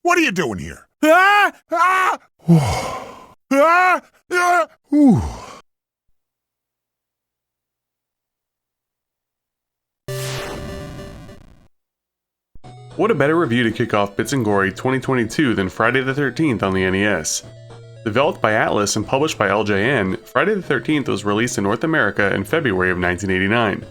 What are you doing here? Ah! Ah! Ah! Ah! Whew. What a better review to kick off Bits and Gory 2022 than Friday the 13th on the NES. Developed by Atlus and published by LJN, Friday the 13th was released in North America in February of 1989.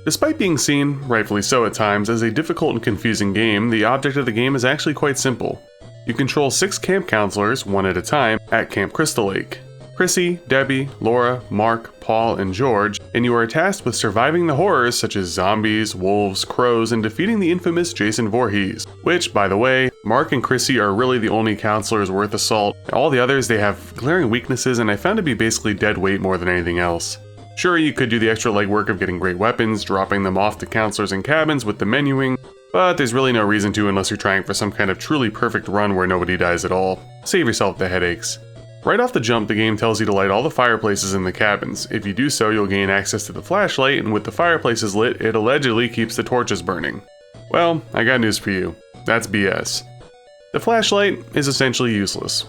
Despite being seen, rightfully so at times, as a difficult and confusing game, the object of the game is actually quite simple. You control 6 camp counselors, one at a time, at Camp Crystal Lake. Chrissy, Debbie, Laura, Mark, Paul, and George, and you are tasked with surviving the horrors such as zombies, wolves, crows, and defeating the infamous Jason Voorhees. Which, by the way, Mark and Chrissy are really the only counselors worth a salt. All the others, they have glaring weaknesses and I found to be basically dead weight more than anything else. Sure, you could do the extra legwork of getting great weapons, dropping them off to counselors in cabins with the menuing, but there's really no reason to unless you're trying for some kind of truly perfect run where nobody dies at all. Save yourself the headaches. Right off the jump, the game tells you to light all the fireplaces in the cabins. If you do so, you'll gain access to the flashlight, and with the fireplaces lit, it allegedly keeps the torches burning. Well, I got news for you. That's BS. The flashlight is essentially useless.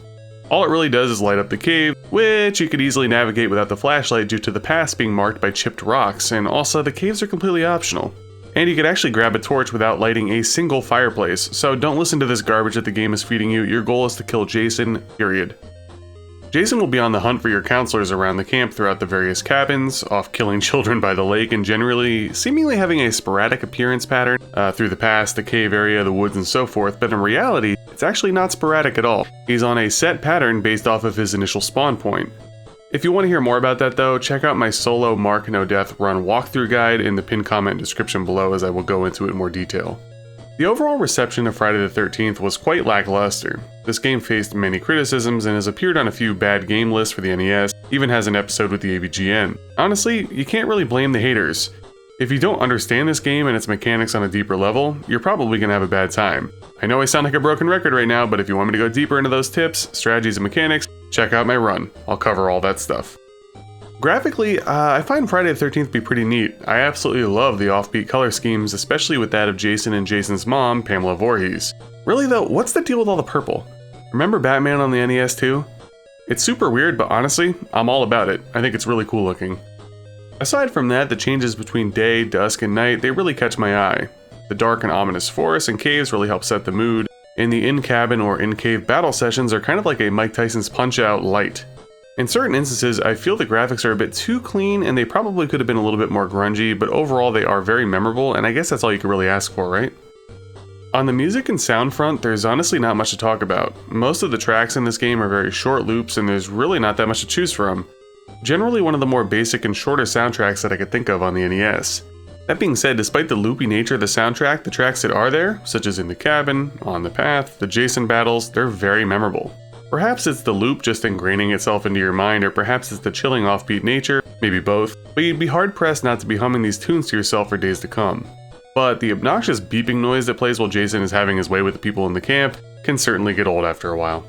All it really does is light up the cave, which you could easily navigate without the flashlight due to the paths being marked by chipped rocks, and also the caves are completely optional. And you could actually grab a torch without lighting a single fireplace, so don't listen to this garbage that the game is feeding you. Your goal is to kill Jason, period. Jason will be on the hunt for your counselors around the camp throughout the various cabins, off killing children by the lake, and generally, seemingly having a sporadic appearance pattern through the past, the cave area, the woods, and so forth, but in reality, it's actually not sporadic at all. He's on a set pattern based off of his initial spawn point. If you want to hear more about that though, check out my solo Mark No Death run walkthrough guide in the pinned comment description below as I will go into it in more detail. The overall reception of Friday the 13th was quite lackluster. This game faced many criticisms and has appeared on a few bad game lists for the NES, even has an episode with the AVGN. Honestly, you can't really blame the haters. If you don't understand this game and its mechanics on a deeper level, you're probably gonna have a bad time. I know I sound like a broken record right now, but if you want me to go deeper into those tips, strategies, and mechanics, check out my run. I'll cover all that stuff. Graphically, I find Friday the 13th to be pretty neat. I absolutely love the offbeat color schemes, especially with that of Jason and Jason's mom, Pamela Voorhees. Really though, what's the deal with all the purple? Remember Batman on the NES too? It's super weird, but honestly, I'm all about it. I think it's really cool looking. Aside from that, the changes between day, dusk, and night, they really catch my eye. The dark and ominous forests and caves really help set the mood, and the in-cabin or in-cave battle sessions are kind of like a Mike Tyson's Punch-Out light. In certain instances, I feel the graphics are a bit too clean and they probably could have been a little bit more grungy, but overall they are very memorable, and I guess that's all you could really ask for, right? On the music and sound front, there's honestly not much to talk about. Most of the tracks in this game are very short loops and there's really not that much to choose from. Generally one of the more basic and shorter soundtracks that I could think of on the NES. That being said, despite the loopy nature of the soundtrack, the tracks that are there, such as In the Cabin, On the Path, the Jason battles, they're very memorable. Perhaps it's the loop just ingraining itself into your mind, or perhaps it's the chilling offbeat nature, maybe both, but you'd be hard-pressed not to be humming these tunes to yourself for days to come. But the obnoxious beeping noise that plays while Jason is having his way with the people in the camp can certainly get old after a while.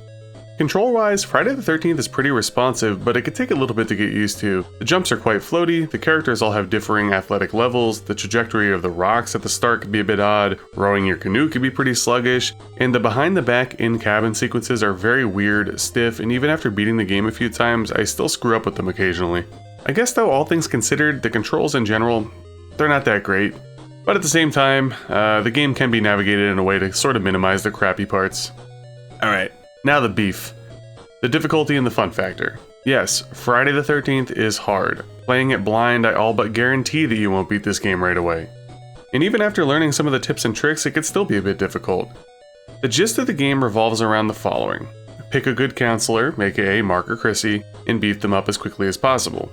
Control-wise, Friday the 13th is pretty responsive, but it could take a little bit to get used to. The jumps are quite floaty, the characters all have differing athletic levels, the trajectory of the rocks at the start could be a bit odd, rowing your canoe could be pretty sluggish, and the behind-the-back in-cabin sequences are very weird, stiff, and even after beating the game a few times, I still screw up with them occasionally. I guess though, all things considered, the controls in general, they're not that great. But at the same time, the game can be navigated in a way to sort of minimize the crappy parts. Alright. Now the beef. The difficulty and the fun factor. Yes, Friday the 13th is hard. Playing it blind, I all but guarantee that you won't beat this game right away. And even after learning some of the tips and tricks, it could still be a bit difficult. The gist of the game revolves around the following. Pick a good counselor, aka Mark or Chrissy, and beat them up as quickly as possible.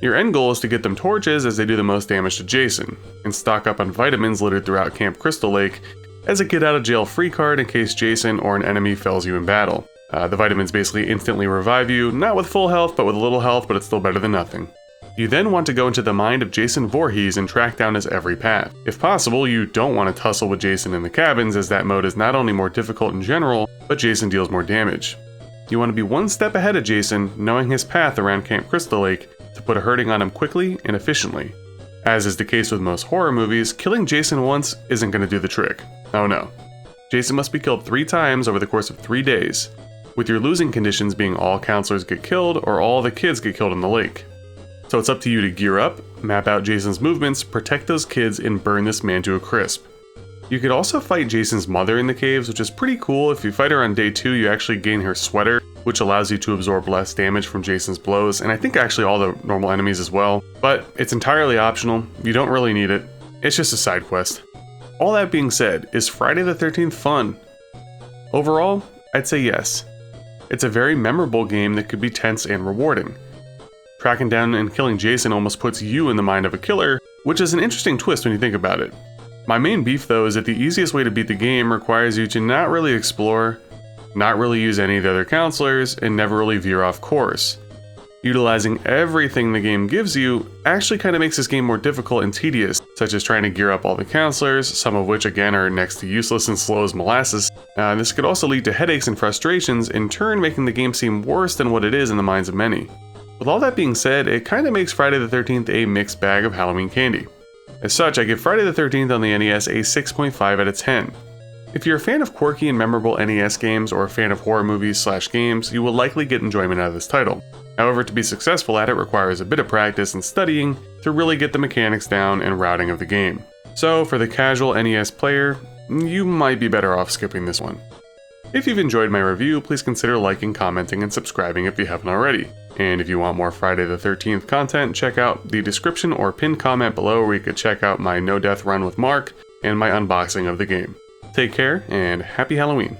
Your end goal is to get them torches as they do the most damage to Jason, and stock up on vitamins littered throughout Camp Crystal Lake as a get out of jail free card in case Jason or an enemy fells you in battle. The vitamins basically instantly revive you, not with full health, but with a little health, but it's still better than nothing. You then want to go into the mind of Jason Voorhees and track down his every path. If possible, you don't want to tussle with Jason in the cabins, as that mode is not only more difficult in general, but Jason deals more damage. You want to be one step ahead of Jason, knowing his path around Camp Crystal Lake, to put a hurting on him quickly and efficiently. As is the case with most horror movies, killing Jason once isn't going to do the trick. Oh no. Jason must be killed 3 times over the course of 3 days, with your losing conditions being all counselors get killed or all the kids get killed in the lake. So it's up to you to gear up, map out Jason's movements, protect those kids, and burn this man to a crisp. You could also fight Jason's mother in the caves, which is pretty cool. If you fight her on day 2, you actually gain her sweater, which allows you to absorb less damage from Jason's blows, and I think actually all the normal enemies as well. But it's entirely optional, you don't really need it, it's just a side quest. All that being said, is Friday the 13th fun? Overall, I'd say yes. It's a very memorable game that could be tense and rewarding. Tracking down and killing Jason almost puts you in the mind of a killer, which is an interesting twist when you think about it. My main beef though is that the easiest way to beat the game requires you to not really explore, not really use any of the other counselors, and never really veer off course. Utilizing everything the game gives you actually kind of makes this game more difficult and tedious, such as trying to gear up all the counselors, some of which again are next to useless and slow as molasses. This could also lead to headaches and frustrations, in turn making the game seem worse than what it is in the minds of many. With all that being said, it kind of makes Friday the 13th a mixed bag of Halloween candy. As such, I give Friday the 13th on the NES a 6.5 out of 10. If you're a fan of quirky and memorable NES games or a fan of horror movies / games, you will likely get enjoyment out of this title. However, to be successful at it requires a bit of practice and studying to really get the mechanics down and routing of the game. So for the casual NES player, you might be better off skipping this one. If you've enjoyed my review, please consider liking, commenting, and subscribing if you haven't already. And if you want more Friday the 13th content, check out the description or pinned comment below where you could check out my no death run with Mark and my unboxing of the game. Take care and happy Halloween.